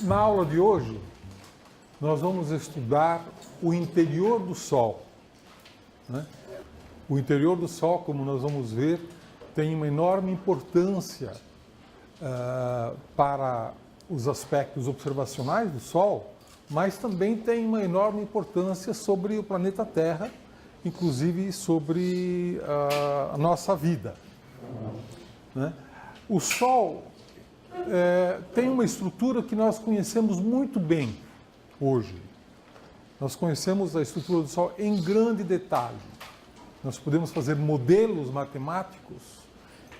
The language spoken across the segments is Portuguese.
Na aula de hoje, nós vamos estudar o interior do Sol, né? O interior do Sol, como nós vamos ver, tem uma enorme importância para os aspectos observacionais do Sol, mas também tem uma enorme importância sobre o planeta Terra, inclusive sobre a nossa vida, né? O Sol tem uma estrutura que nós conhecemos muito bem hoje. Nós conhecemos a estrutura do Sol em grande detalhe. Nós podemos fazer modelos matemáticos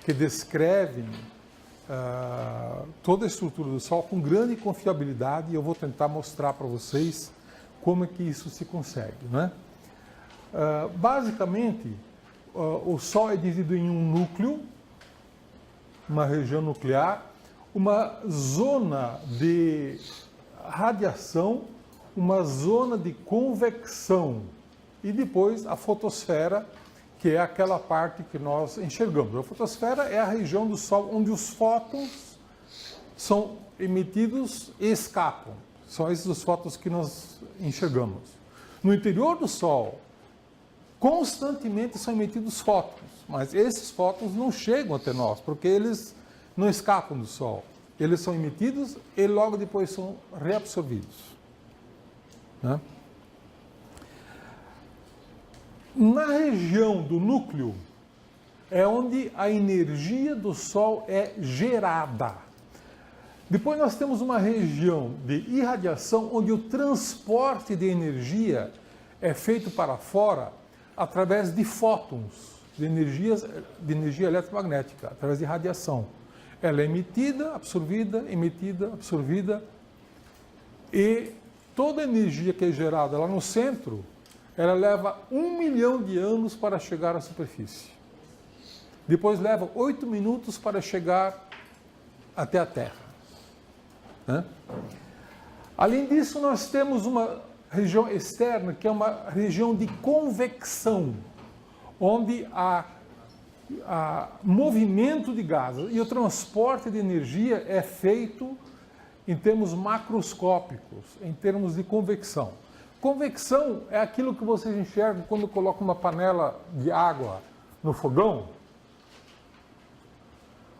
que descrevem toda a estrutura do Sol com grande confiabilidade, e eu vou tentar mostrar para vocês como é que isso se consegue, né? Basicamente, o Sol é dividido em um núcleo, uma região nuclear, uma zona de radiação, uma zona de convecção e depois a fotosfera, que é aquela parte que nós enxergamos. A fotosfera é a região do Sol onde os fótons são emitidos e escapam. São esses os fótons que nós enxergamos. No interior do Sol, constantemente são emitidos fótons, mas esses fótons não chegam até nós, porque eles não escapam do Sol. Eles são emitidos e logo depois são reabsorvidos, né? Na região do núcleo é onde a energia do Sol é gerada. Depois nós temos uma região de irradiação onde o transporte de energia é feito para fora através de fótons, de energia eletromagnética, através de radiação. Ela é emitida, absorvida, e toda a energia que é gerada lá no centro, ela leva 1 milhão de anos para chegar à superfície. Depois leva 8 minutos para chegar até a Terra, né? Além disso, nós temos uma região externa, que é uma região de convecção, onde há movimento de gases e o transporte de energia é feito em termos macroscópicos, em termos de convecção. Convecção é aquilo que vocês enxergam quando colocam uma panela de água no fogão.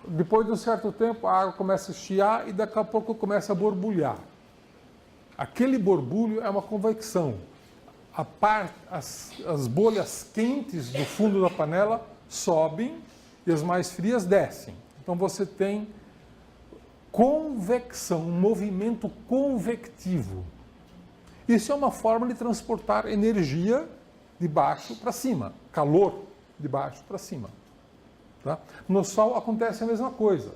Depois de um certo tempo, a água começa a chiar e daqui a pouco começa a borbulhar. Aquele borbulho é uma convecção. As bolhas quentes do fundo da panela sobem e as mais frias descem. Então você tem convecção, um movimento convectivo. Isso é uma forma de transportar energia de baixo para cima, calor de baixo para cima, tá? No Sol acontece a mesma coisa.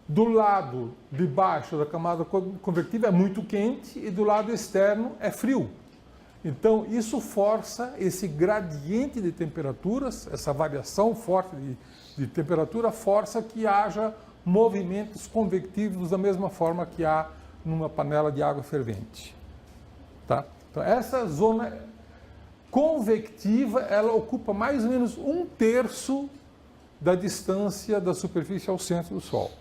Do lado de baixo da camada convectiva é muito quente e do lado externo é frio. Então, isso força esse gradiente de temperaturas, essa variação forte de temperatura, força que haja movimentos convectivos da mesma forma que há numa panela de água fervente, tá? Então, essa zona convectiva, ela ocupa mais ou menos 1/3 da distância da superfície ao centro do Sol.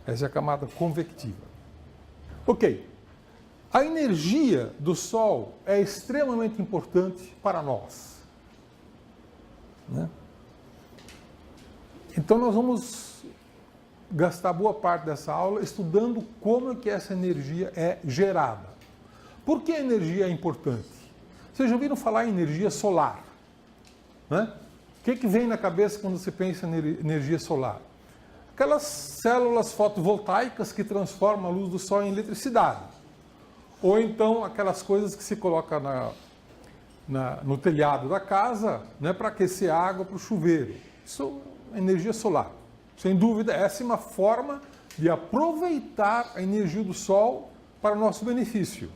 Essa é a camada convectiva. Ok. A energia do Sol é extremamente importante para nós, né? Então nós vamos gastar boa parte dessa aula estudando como é que essa energia é gerada. Por que a energia é importante? Vocês já ouviram falar em energia solar, né? O que vem na cabeça quando você pensa em energia solar? Aquelas células fotovoltaicas que transformam a luz do Sol em eletricidade. Ou então aquelas coisas que se coloca no telhado da casa, né, para aquecer a água para o chuveiro. Isso é energia solar. Sem dúvida, essa é uma forma de aproveitar a energia do Sol para o nosso benefício.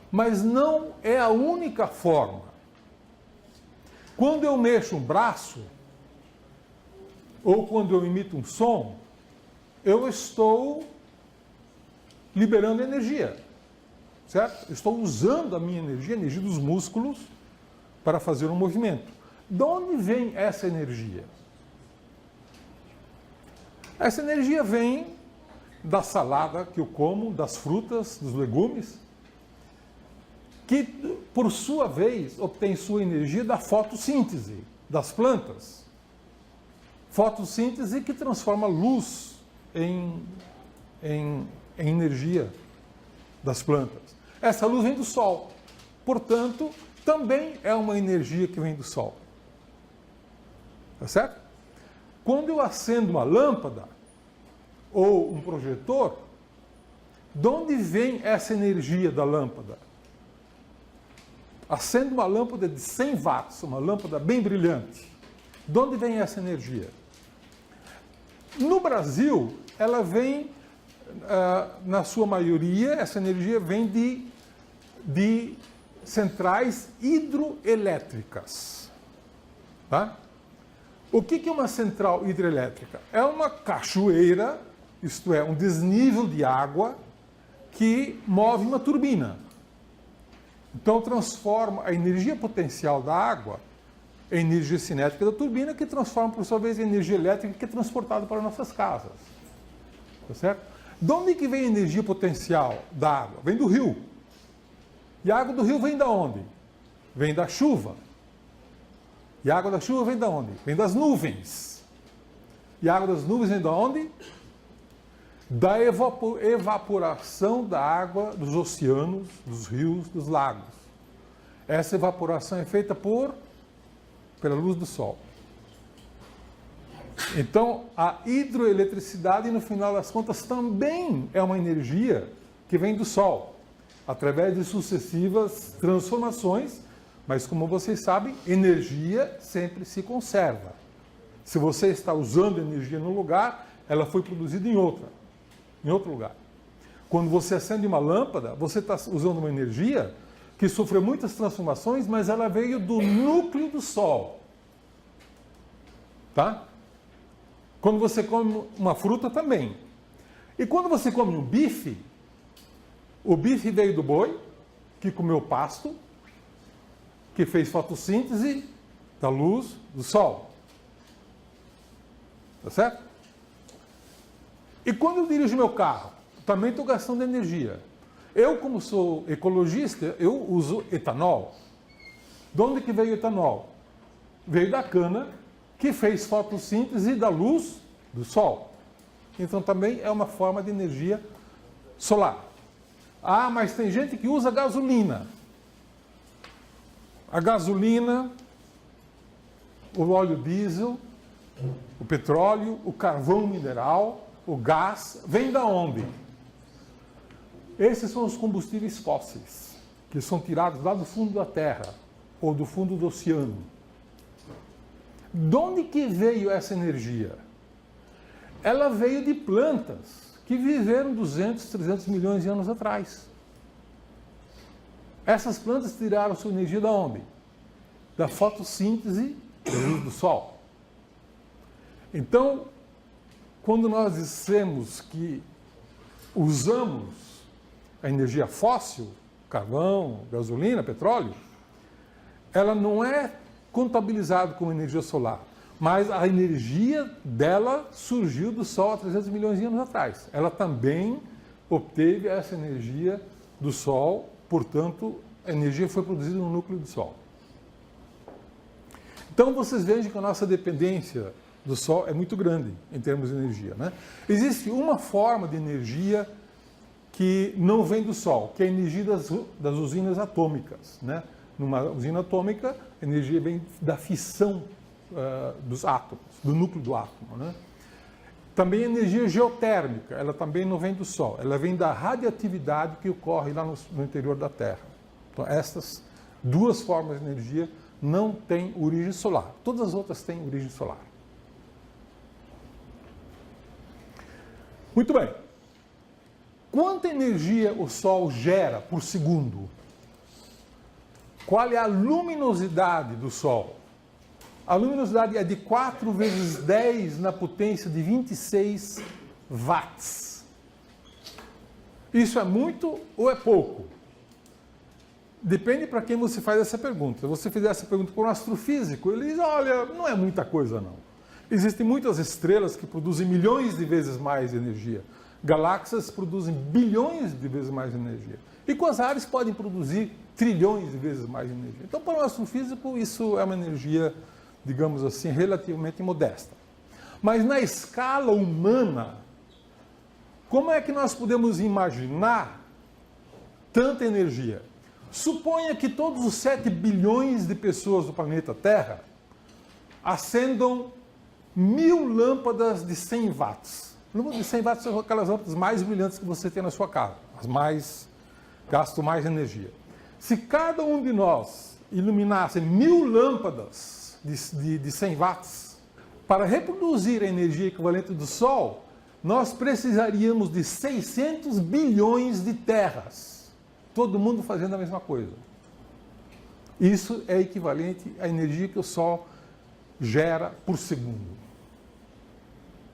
Mas não é a única forma. Quando eu mexo um braço, ou quando eu emito um som, eu estou liberando energia, certo? Eu estou usando a minha energia, a energia dos músculos, para fazer um movimento. De onde vem essa energia? Essa energia vem da salada que eu como, das frutas, dos legumes, que, por sua vez, obtém sua energia da fotossíntese das plantas. Fotossíntese que transforma luz em energia das plantas. Essa luz vem do Sol. Portanto, também é uma energia que vem do Sol. Tá certo? Quando eu acendo uma lâmpada ou um projetor, de onde vem essa energia da lâmpada? Acendo uma lâmpada de 100 watts, uma lâmpada bem brilhante. De onde vem essa energia? No Brasil, ela vem, na sua maioria, essa energia vem de centrais hidroelétricas. Tá? O que é uma central hidrelétrica? É uma cachoeira, isto é, um desnível de água que move uma turbina. Então transforma a energia potencial da água em energia cinética da turbina, que transforma, por sua vez, em energia elétrica que é transportada para nossas casas. Tá certo? De onde que vem a energia potencial da água? Vem do rio. E a água do rio vem da onde? Vem da chuva. E a água da chuva vem da onde? Vem das nuvens. E a água das nuvens vem da onde? Da evaporação da água dos oceanos, dos rios, dos lagos. Essa evaporação é feita pela luz do Sol. Então, a hidroeletricidade, no final das contas, também é uma energia que vem do Sol, através de sucessivas transformações, mas, como vocês sabem, energia sempre se conserva. Se você está usando energia num lugar, ela foi produzida em outro lugar. Quando você acende uma lâmpada, você está usando uma energia que sofreu muitas transformações, mas ela veio do núcleo do Sol. Tá? Quando você come uma fruta também. E quando você come um bife, o bife veio do boi, que comeu pasto, que fez fotossíntese da luz do Sol. Tá certo? E quando eu dirijo meu carro, também estou gastando energia. Eu, como sou ecologista, eu uso etanol. De onde que veio o etanol? Veio da cana, que fez fotossíntese da luz do Sol. Então também é uma forma de energia solar. Ah, mas tem gente que usa gasolina. A gasolina, o óleo diesel, o petróleo, o carvão mineral, o gás, vem da onde? Esses são os combustíveis fósseis, que são tirados lá do fundo da Terra, ou do fundo do oceano. De onde que veio essa energia? Ela veio de plantas que viveram 200, 300 milhões de anos atrás. Essas plantas tiraram sua energia da onde? Da fotossíntese da luz do Sol. Então, quando nós dissemos que usamos a energia fóssil, carvão, gasolina, petróleo, ela não é contabilizada como energia solar, mas a energia dela surgiu do Sol há 300 milhões de anos atrás. Ela também obteve essa energia do Sol, portanto, a energia foi produzida no núcleo do Sol. Então, vocês vejam que a nossa dependência do Sol é muito grande em termos de energia, né? Existe uma forma de energia que não vem do Sol, que é a energia das usinas atômicas, né? Numa usina atômica, a energia vem da fissão dos átomos, do núcleo do átomo, né? Também a energia geotérmica, ela também não vem do Sol, ela vem da radioatividade que ocorre lá no interior da Terra. Então, essas duas formas de energia não têm origem solar. Todas as outras têm origem solar. Muito bem. Quanta energia o Sol gera por segundo? Qual é a luminosidade do Sol? A luminosidade é de 4 vezes 10 na potência de 26 watts. Isso é muito ou é pouco? Depende para quem você faz essa pergunta. Se você fizer essa pergunta para um astrofísico, ele diz, olha, não é muita coisa não. Existem muitas estrelas que produzem milhões de vezes mais energia. Galáxias produzem bilhões de vezes mais energia. E quasares podem produzir trilhões de vezes mais energia. Então, para o astrofísico, isso é uma energia, digamos assim, relativamente modesta. Mas na escala humana, como é que nós podemos imaginar tanta energia? Suponha que todos os 7 bilhões de pessoas do planeta Terra acendam 1000 lâmpadas de 100 watts. Lâmpadas de 100 watts são aquelas lâmpadas mais brilhantes que você tem na sua casa, as mais gastam mais energia. Se cada um de nós iluminasse 1000 lâmpadas de 100 watts, para reproduzir a energia equivalente do Sol, nós precisaríamos de 600 bilhões de terras. Todo mundo fazendo a mesma coisa. Isso é equivalente à energia que o Sol gera por segundo.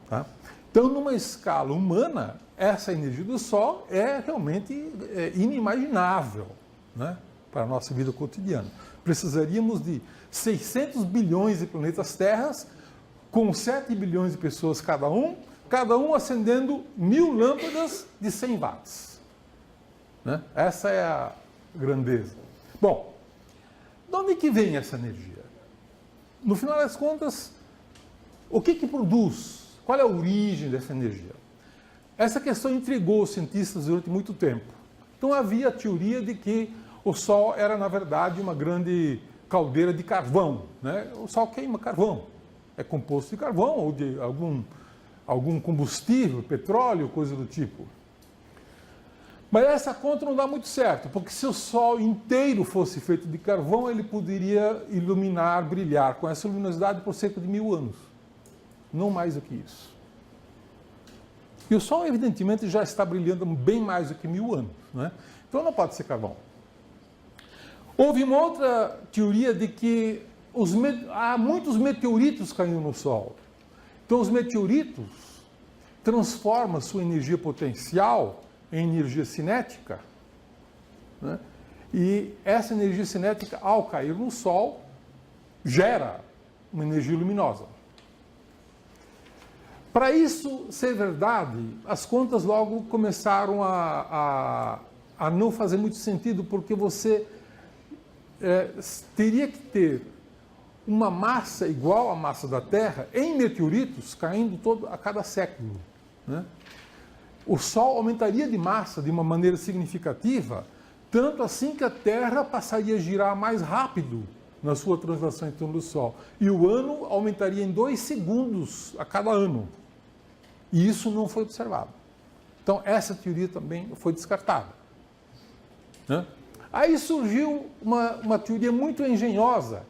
Tá? Então, numa escala humana, essa energia do Sol é realmente inimaginável, né, para a nossa vida cotidiana. Precisaríamos de 600 bilhões de planetas terras, com 7 bilhões de pessoas cada um acendendo 1000 lâmpadas de 100 watts. Né? Essa é a grandeza. Bom, de onde que vem essa energia? No final das contas, o que produz? Qual é a origem dessa energia? Essa questão intrigou os cientistas durante muito tempo. Então havia a teoria de que o Sol era, na verdade, uma grande caldeira de carvão. Né? O Sol queima carvão. É composto de carvão ou de algum combustível, petróleo, coisa do tipo. Mas essa conta não dá muito certo, porque se o Sol inteiro fosse feito de carvão, ele poderia iluminar, brilhar com essa luminosidade por cerca de 1000 anos. Não mais do que isso. E o Sol, evidentemente, já está brilhando bem mais do que 1000 anos. Né? Então não pode ser carvão. Houve uma outra teoria de que há muitos meteoritos caindo no Sol. Então os meteoritos transformam sua energia potencial em energia cinética, né? E essa energia cinética, ao cair no Sol, gera uma energia luminosa. Para isso ser verdade, as contas logo começaram a não fazer muito sentido, porque você teria que ter uma massa igual à massa da Terra em meteoritos caindo a cada século. Né? O Sol aumentaria de massa de uma maneira significativa, tanto assim que a Terra passaria a girar mais rápido na sua translação em torno do Sol. E o ano aumentaria em 2 segundos a cada ano. E isso não foi observado. Então, essa teoria também foi descartada. Né? Aí surgiu uma teoria muito engenhosa,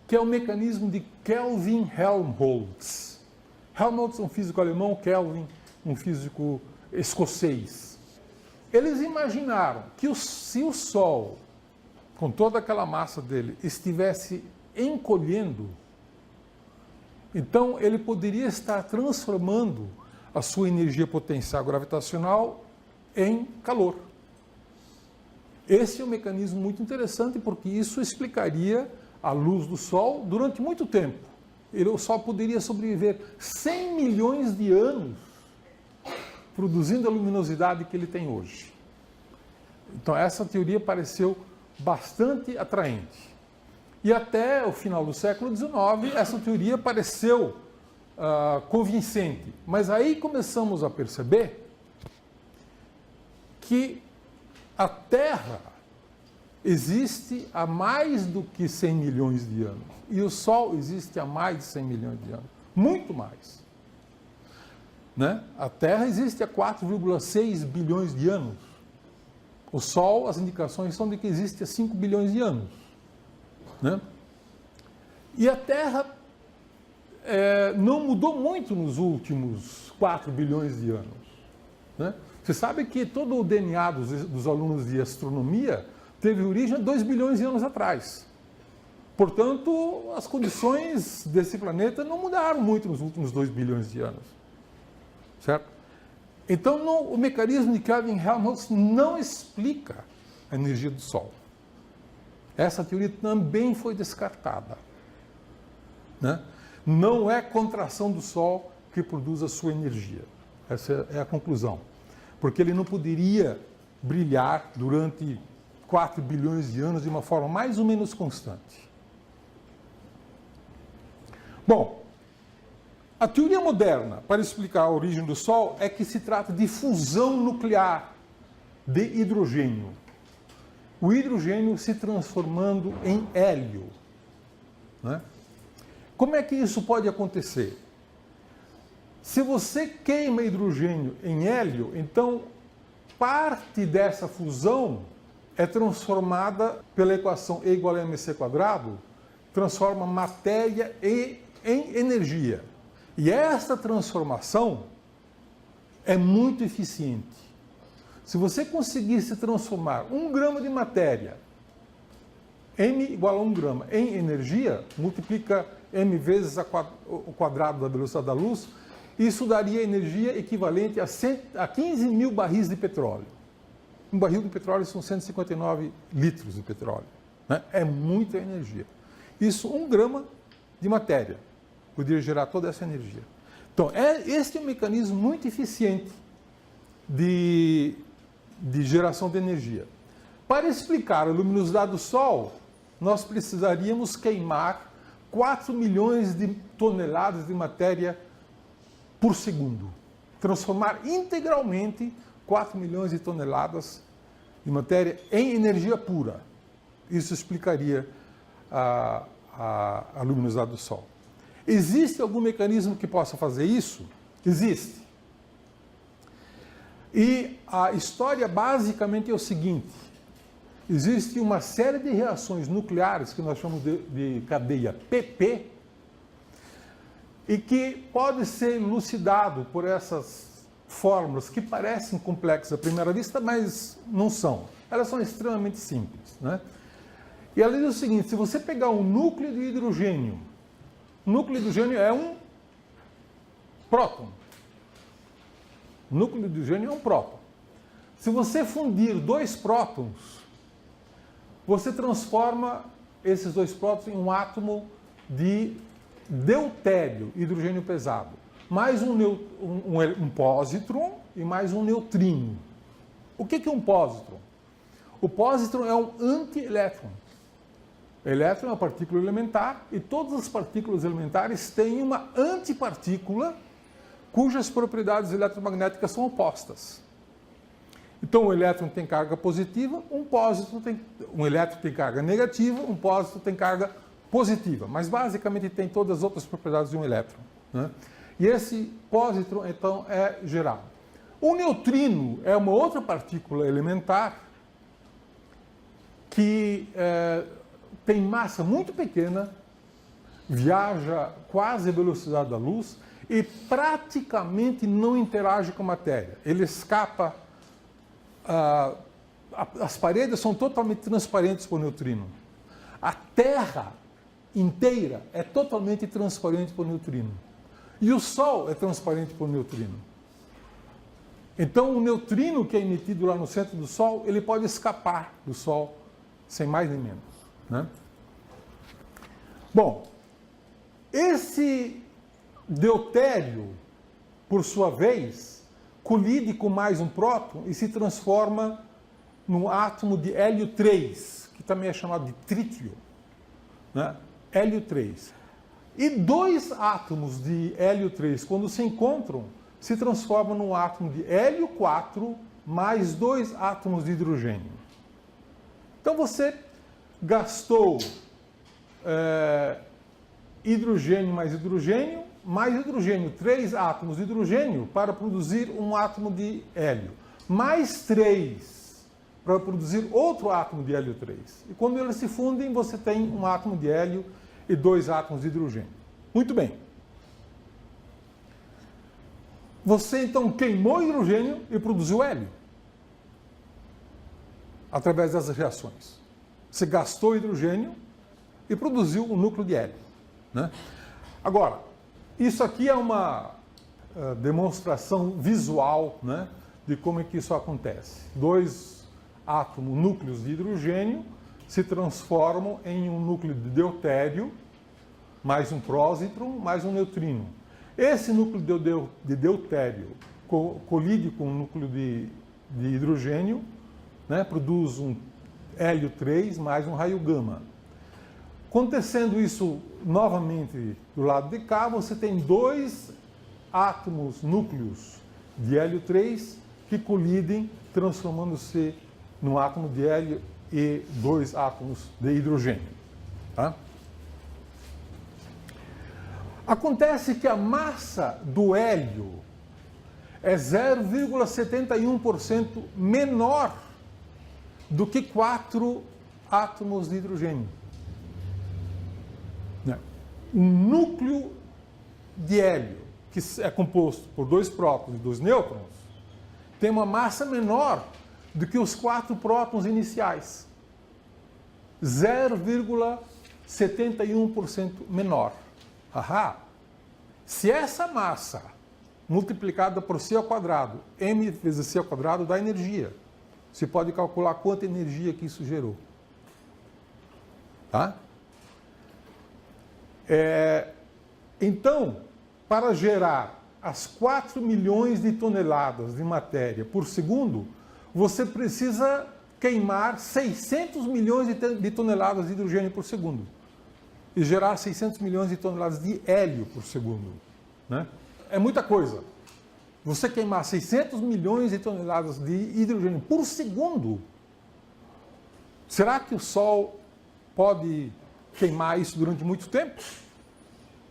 que é o mecanismo de Kelvin-Helmholtz. Helmholtz é um físico alemão, Kelvin, um físico escocês. Eles imaginaram que se o Sol, com toda aquela massa dele, estivesse encolhendo, então ele poderia estar transformando a sua energia potencial gravitacional em calor. Esse é um mecanismo muito interessante, porque isso explicaria a luz do Sol durante muito tempo. O Sol poderia sobreviver 100 milhões de anos produzindo a luminosidade que ele tem hoje. Então essa teoria pareceu bastante atraente. E até o final do século XIX, essa teoria pareceu convincente. Mas aí começamos a perceber que a Terra existe há mais do que 100 milhões de anos. E o Sol existe há mais de 100 milhões de anos. Muito mais. Né? A Terra existe há 4,6 bilhões de anos. O Sol, as indicações são de que existe há 5 bilhões de anos. Né? E a Terra não mudou muito nos últimos 4 bilhões de anos. Né? Você sabe que todo o DNA dos alunos de astronomia teve origem há 2 bilhões de anos atrás. Portanto, as condições desse planeta não mudaram muito nos últimos 2 bilhões de anos. Certo? Então, o mecanismo de Kelvin-Helmholtz não explica a energia do Sol. Essa teoria também foi descartada. Né? Não é contração do Sol que produz a sua energia. Essa é a conclusão. porque ele não poderia brilhar durante 4 bilhões de anos de uma forma mais ou menos constante. Bom, a teoria moderna para explicar a origem do Sol é que se trata de fusão nuclear de hidrogênio. O hidrogênio se transformando em hélio. Né? Como é que isso pode acontecer? Se você queima hidrogênio em hélio, então parte dessa fusão é transformada pela equação E igual a mc², transforma matéria em energia. E essa transformação é muito eficiente. Se você conseguisse transformar 1 grama de matéria, m igual a 1 grama, em energia, multiplica m vezes o quadrado da velocidade da luz, isso daria energia equivalente a 15 mil barris de petróleo. Um barril de petróleo são 159 litros de petróleo. Né? É muita energia. Isso, 1 grama de matéria poderia gerar toda essa energia. Então, este é um mecanismo muito eficiente de geração de energia. Para explicar a luminosidade do Sol, nós precisaríamos queimar 4 milhões de toneladas de matéria por segundo. Transformar integralmente 4 milhões de toneladas de matéria em energia pura. Isso explicaria a luminosidade do Sol. Existe algum mecanismo que possa fazer isso? Existe. E a história basicamente é o seguinte: existe uma série de reações nucleares que nós chamamos de cadeia PP e que pode ser elucidado por essas fórmulas que parecem complexas à primeira vista, mas não são. Elas são extremamente simples. Né? E ela diz o seguinte: se você pegar um núcleo de hidrogênio, o núcleo de hidrogênio é um próton. O núcleo de hidrogênio é um próton. Se você fundir 2 prótons, você transforma esses 2 prótons em um átomo de deutério, hidrogênio pesado, mais um pósitron e mais um neutrino. O que é um pósitron? O pósitron é um antielétron. Elétron é uma partícula elementar e todas as partículas elementares têm uma antipartícula cujas propriedades eletromagnéticas são opostas. Então, o elétron tem carga positiva, um elétron tem carga negativa, um pósitron tem carga positiva, mas basicamente tem todas as outras propriedades de um elétron. Né? E esse pósitron, então, é gerado. O neutrino é uma outra partícula elementar que tem massa muito pequena, viaja quase a velocidade da luz e praticamente não interage com a matéria. Ele escapa. As paredes são totalmente transparentes para o neutrino. A Terra inteira é totalmente transparente para o neutrino. E o Sol é transparente para o neutrino. Então, o neutrino que é emitido lá no centro do Sol, ele pode escapar do Sol sem mais nem menos. Né? Bom, esse deutério, por sua vez, colide com mais um próton e se transforma num átomo de hélio 3, que também é chamado de trítio. Né? Hélio 3. E 2 átomos de hélio 3, quando se encontram, se transformam num átomo de hélio 4 mais 2 átomos de hidrogênio. Então você gastou hidrogênio, mais hidrogênio, 3 átomos de hidrogênio para produzir um átomo de hélio, mais 3 para produzir outro átomo de hélio 3. E quando eles se fundem, você tem um átomo de hélio e 2 átomos de hidrogênio. Muito bem. Você então queimou hidrogênio e produziu hélio através dessas reações. Você gastou hidrogênio e produziu um núcleo de hélio. Né? Agora, isso aqui é uma demonstração visual, né, de como é que isso acontece. 2 núcleos de hidrogênio se transformam em um núcleo de deutério, mais um prósitron, mais um neutrino. Esse núcleo de deutério colide com um núcleo de hidrogênio, né? Produz um hélio 3 mais um raio gama. Acontecendo isso novamente do lado de cá, você tem dois átomos, núcleos de hélio 3 que colidem, transformando-se num átomo de hélio e dois átomos de hidrogênio. Tá? Acontece que a massa do hélio é 0,71% menor do que 4 átomos de hidrogênio. Um núcleo de hélio, que é composto por 2 prótons e 2 nêutrons, tem uma massa menor do que os 4 prótons iniciais. 0,71% menor. Ahá. Se essa massa multiplicada por c ao quadrado, m vezes c ao quadrado, dá energia. Você pode calcular quanta energia que isso gerou. Tá? Então, para gerar as 4 milhões de toneladas de matéria por segundo, você precisa queimar 600 milhões de toneladas de hidrogênio por segundo e gerar 600 milhões de toneladas de hélio por segundo. Né? É muita coisa. Você queimar 600 milhões de toneladas de hidrogênio por segundo, será que o Sol pode queimar isso durante muito tempo?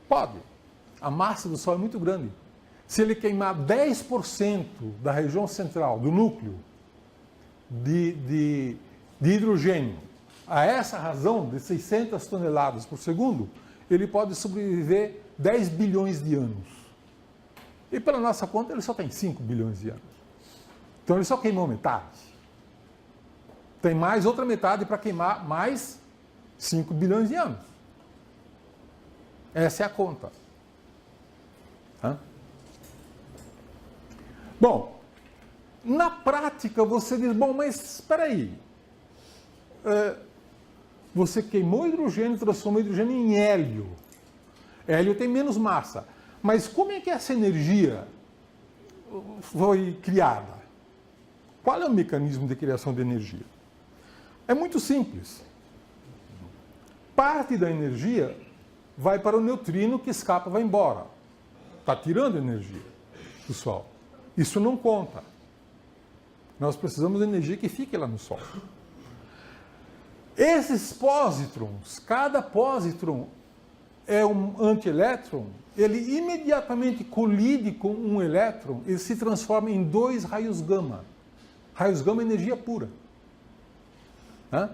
Pode. A massa do Sol é muito grande. Se ele queimar 10% da região central, do núcleo de hidrogênio, a essa razão de 600 toneladas por segundo, ele pode sobreviver 10 bilhões de anos. E pela nossa conta, ele só tem 5 bilhões de anos. Então ele só queimou metade. Tem mais outra metade para queimar mais 5 bilhões de anos. Essa é a conta. Hã? Bom, na prática você diz, bom, mas espera aí. Você queimou hidrogênio, transformou hidrogênio em hélio. Hélio tem menos massa. Mas como é que essa energia foi criada? Qual é o mecanismo de criação de energia? É muito simples. Parte da energia vai para o neutrino que escapa, vai embora. Está tirando energia do Sol. Isso não conta. Nós precisamos de energia que fique lá no Sol. Esses pósitrons, cada pósitron é um antielétron, ele imediatamente colide com um elétron e se transforma em 2 raios gama. Raios gama é energia pura. Hã?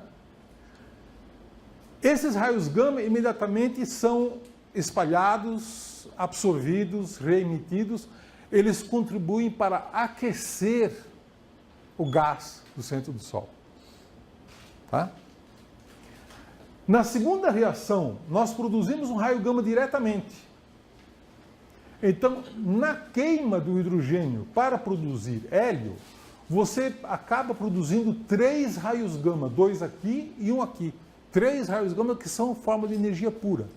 Esses raios gama imediatamente são espalhados, absorvidos, reemitidos. Eles contribuem para aquecer o gás do centro do Sol. Tá? Na segunda reação, nós produzimos um raio gama diretamente. Então, na queima do hidrogênio para produzir hélio, você acaba produzindo 3 raios gama, 2 aqui e 1 aqui. 3 raios gama que são forma de energia pura.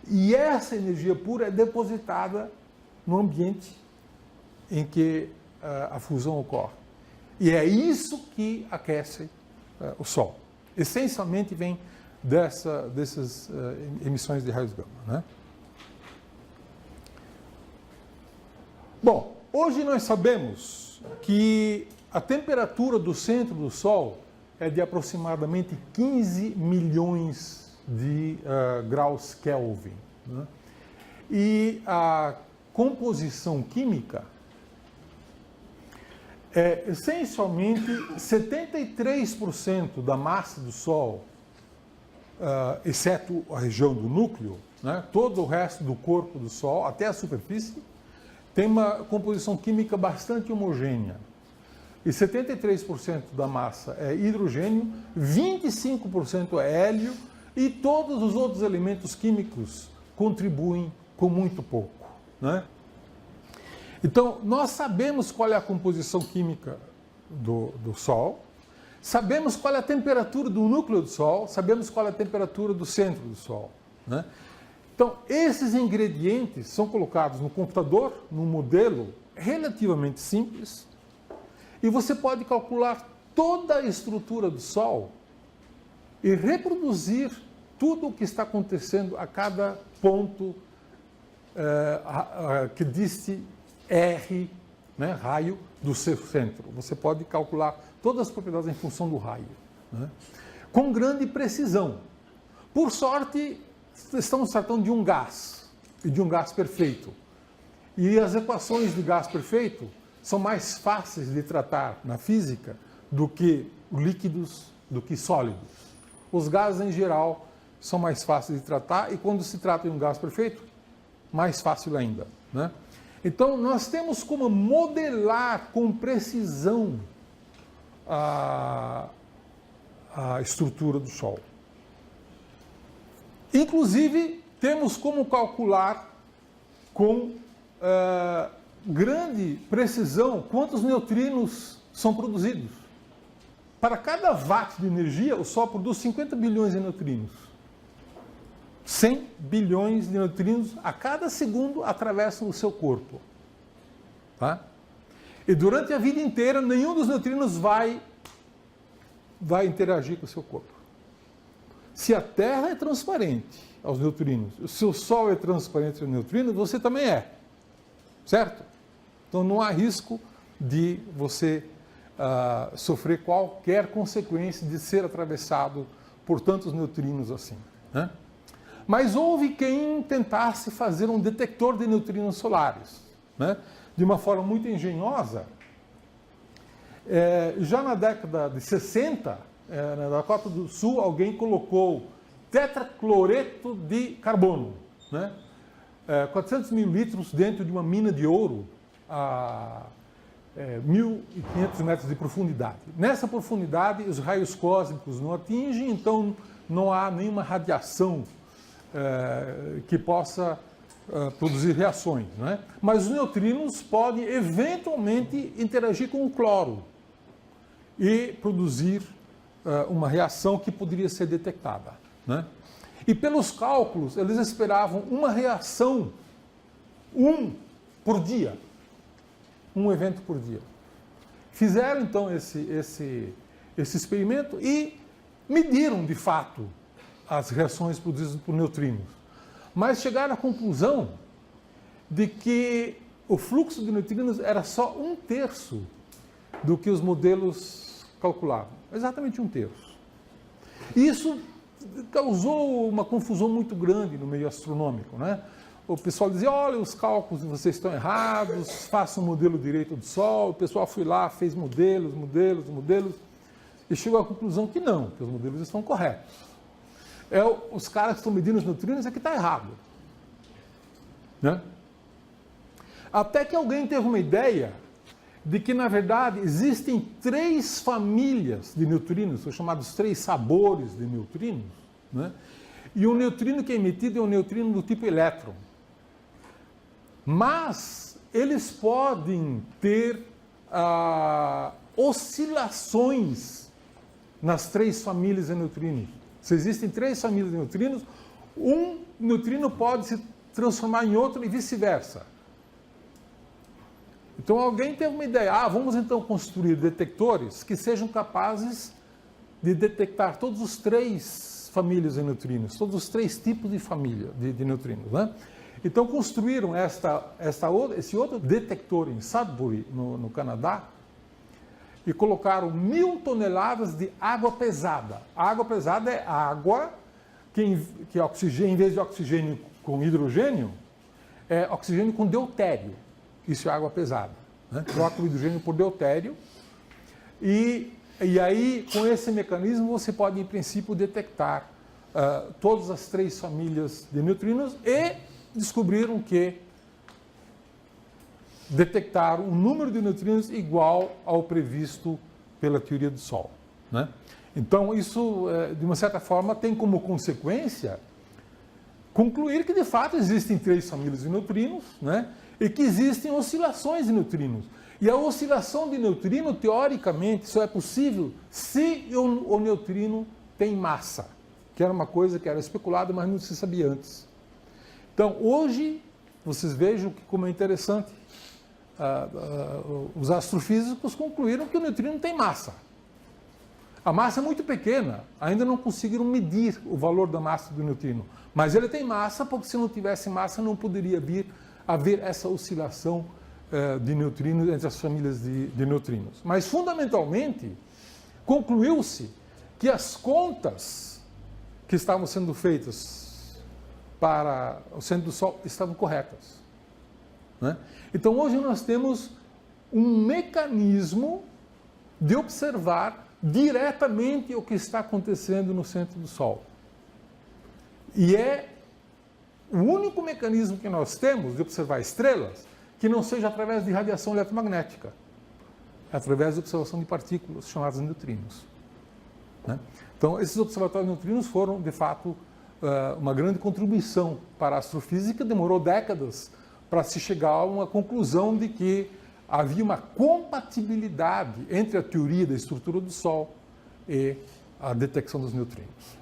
E essa energia pura é depositada no ambiente em que a fusão ocorre. E é isso que aquece o Sol. Essencialmente vem dessas emissões de raios gama. Né? Bom, hoje nós sabemos que a temperatura do centro do Sol é de aproximadamente 15 milhões de graus Kelvin. Né? E a composição química é essencialmente 73% da massa do Sol, exceto a região do núcleo, né? Todo o resto do corpo do Sol, até a superfície, tem uma composição química bastante homogênea. E 73% da massa é hidrogênio, 25% é hélio e todos os outros elementos químicos contribuem com muito pouco. Né? Então, nós sabemos qual é a composição química do Sol, sabemos qual é a temperatura do núcleo do Sol, sabemos qual é a temperatura do centro do Sol. Né? Então, esses ingredientes são colocados no computador, num modelo relativamente simples e você pode calcular toda a estrutura do Sol e reproduzir tudo o que está acontecendo a cada ponto que diste R, né, raio, do seu centro. Você pode calcular todas as propriedades em função do raio, né, com grande precisão. Por sorte, estamos tratando de um gás, e de um gás perfeito. E as equações de gás perfeito são mais fáceis de tratar na física do que líquidos, do que sólidos. Os gases, em geral, são mais fáceis de tratar, e quando se trata de um gás perfeito, mais fácil ainda, né? Então, nós temos como modelar com precisão a estrutura do Sol. Inclusive, temos como calcular com grande precisão quantos neutrinos são produzidos. Para cada watt de energia, o Sol produz 50 bilhões de neutrinos. 100 bilhões de neutrinos a cada segundo atravessam o seu corpo. Tá? E durante a vida inteira, nenhum dos neutrinos vai interagir com o seu corpo. Se a Terra é transparente aos neutrinos, se o Sol é transparente aos neutrinos, você também é. Certo? Então não há risco de você sofrer qualquer consequência de ser atravessado por tantos neutrinos assim, né? Mas houve quem tentasse fazer um detector de neutrinos solares, né? De uma forma muito engenhosa. Já na década de 60, na Dakota do Sul, alguém colocou tetracloreto de carbono, né? 400 mil litros dentro de uma mina de ouro a 1.500 metros de profundidade. Nessa profundidade, os raios cósmicos não atingem, então não há nenhuma radiação que possa produzir reações, né? Mas os neutrinos podem eventualmente interagir com o cloro e produzir uma reação que poderia ser detectada, né? E pelos cálculos, eles esperavam uma reação, por dia, um evento por dia. Fizeram então esse experimento e mediram de fato as reações produzidas por neutrinos. Mas chegaram à conclusão de que o fluxo de neutrinos era só 1/3 do que os modelos calculavam. Exatamente 1/3. Isso causou uma confusão muito grande no meio astronômico, né? O pessoal dizia, olha, os cálculos de vocês estão errados, façam um modelo direito do Sol. O pessoal foi lá, fez modelos, e chegou à conclusão que não, que os modelos estão corretos. Os caras que estão medindo os neutrinos é que está errado, né? Até que alguém teve uma ideia de que, na verdade, existem 3 famílias de neutrinos, são chamados 3 sabores de neutrinos, né? E o neutrino que é emitido é um neutrino do tipo elétron. Mas eles podem ter oscilações nas 3 famílias de neutrinos. Se existem 3 famílias de neutrinos, um neutrino pode se transformar em outro e vice-versa. Então alguém teve uma ideia, vamos então construir detectores que sejam capazes de detectar todos os 3 famílias de neutrinos, todos os 3 tipos de família de neutrinos, né? Então construíram esse outro detector em Sudbury, no Canadá, e colocaram 1.000 toneladas de água pesada. A água pesada é água que oxigênio, em vez de oxigênio com hidrogênio, é oxigênio com deutério. Isso é água pesada, né? Troca o hidrogênio por deutério. E aí, com esse mecanismo, você pode, em princípio, detectar todas as 3 famílias de neutrinos e descobriram que detectaram um número de neutrinos igual ao previsto pela teoria do Sol, né? Então, isso, de uma certa forma, tem como consequência concluir que, de fato, existem 3 famílias de neutrinos, né? E que existem oscilações de neutrinos. E a oscilação de neutrino, teoricamente, só é possível se o neutrino tem massa, que era uma coisa que era especulada, mas não se sabia antes. Então, hoje, vocês vejam como é interessante. os astrofísicos concluíram que o neutrino tem massa. A massa é muito pequena, ainda não conseguiram medir o valor da massa do neutrino, mas ele tem massa, porque se não tivesse massa não poderia haver essa oscilação de neutrinos entre as famílias de neutrinos. Mas, fundamentalmente, concluiu-se que as contas que estavam sendo feitas para o centro do Sol estavam corretas, né? Então, hoje nós temos um mecanismo de observar diretamente o que está acontecendo no centro do Sol. E é o único mecanismo que nós temos de observar estrelas que não seja através de radiação eletromagnética, através de observação de partículas chamadas neutrinos, né? Então, esses observatórios de neutrinos foram, de fato, uma grande contribuição para a astrofísica. Demorou décadas para se chegar a uma conclusão de que havia uma compatibilidade entre a teoria da estrutura do Sol e a detecção dos neutrinos.